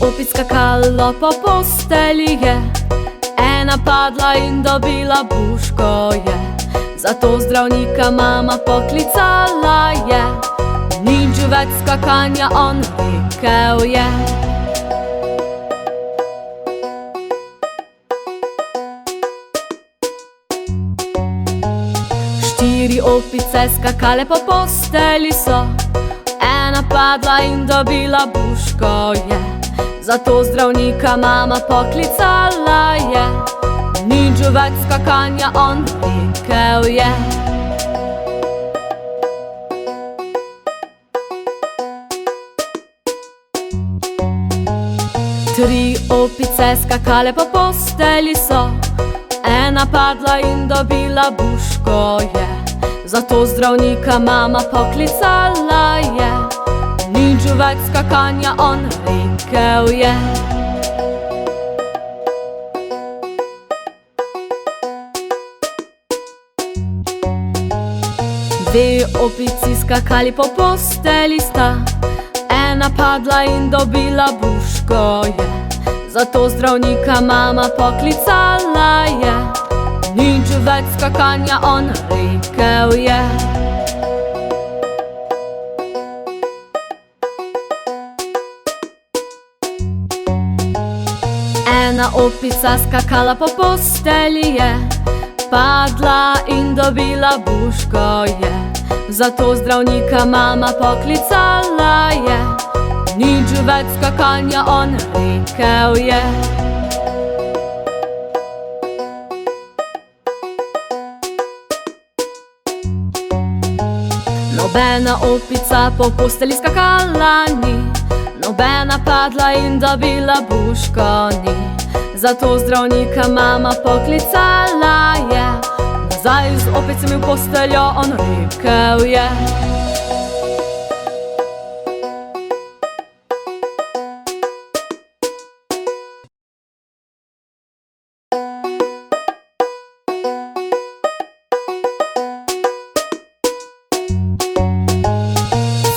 opica skakala po postelji je, ena padla in dobila buško je. Zato zdravnika mama poklicala je, nič več skakanja, on rekel je. Štiri opice skakale po postelji so, ena padla in dobila buško je. Zato zdravnika mama poklicala je, nič več skakanja, on rekel je. Tri opice skakale po postelji so, ena padla in dobila buško je. Zato zdravnika mama poklicala je, nič več skakanja, on rekel je. Dve opici skakali po postelji sta, ena padla in dobila buško je. Zato zdravnika mama poklicala je, nič več skakanja, on rekel je. Ena opica skakala po postelji je, padla in dobila buško je. Zato zdravnika mama poklicala je, nič več skakanja, on rekel je. Nobena opica po postelji skakala ni, nobena padla in dobila buško ni. Zato zdravnika mama poklicala je, nazaj z opicami v posteljo, on rekel je.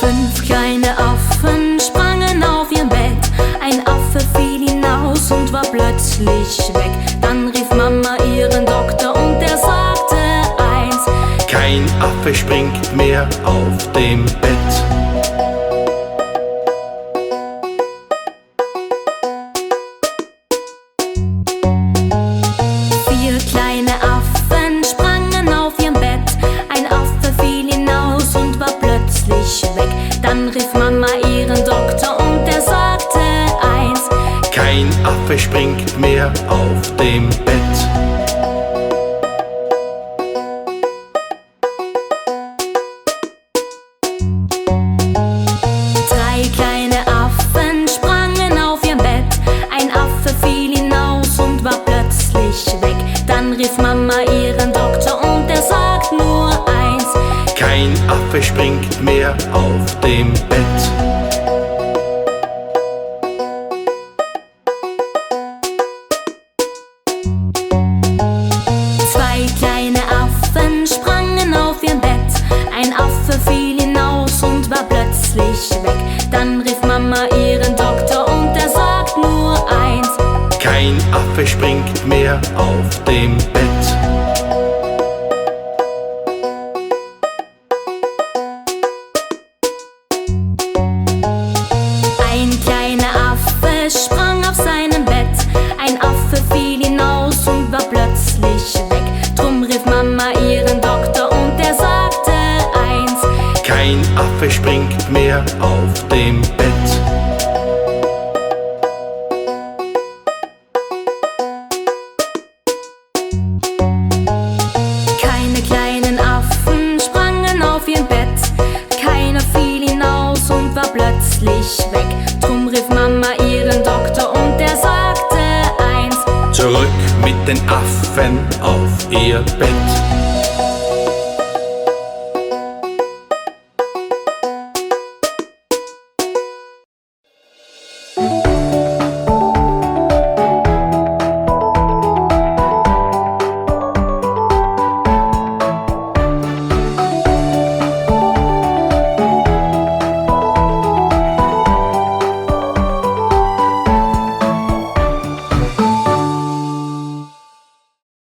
Fünf kleine Affen sprangen auf ihr Bett. Ein Affe fiel hinaus und war plötzlich weg. Dann rief Mama ihren Doktor und der sagte eins: Kein Affe springt mehr auf dem Bett. Vier kleine Affen sprangen auf ihr Bett. Ein Affe fiel hinaus und war plötzlich weg. Dann rief Mama ihren Doktor und der sagte eins: Kein Affe springt mehr auf dem Bett. Drei kleine Affen sprangen auf ihr Bett. Ein Affe fiel hinaus und war plötzlich weg. Dann rief Mama ihren Doktor und der sagt nur eins: Kein Affe springt mehr auf dem Bett. Zwei kleine Affen sprangen auf ihr Bett. Ein Affe fiel hinaus und war plötzlich weg. Dann rief Mama ihren Doktor und der sagt nur eins: Kein Affe springt mehr auf dem Bett. Ein kleiner Affe sprang auf seinem Bett. Ein Affe fiel hinaus und war plötzlich weg. Drum rief Mama ihren Doktor und der sagte eins: Kein Affe springt mehr auf dem Bett. Keine kleinen Affen sprangen auf ihr Bett. Keiner fiel hinaus und war plötzlich weg. Drum rief Mama ihren Doktor und der sagte eins: Zurück mit den Affen auf ihr Bett.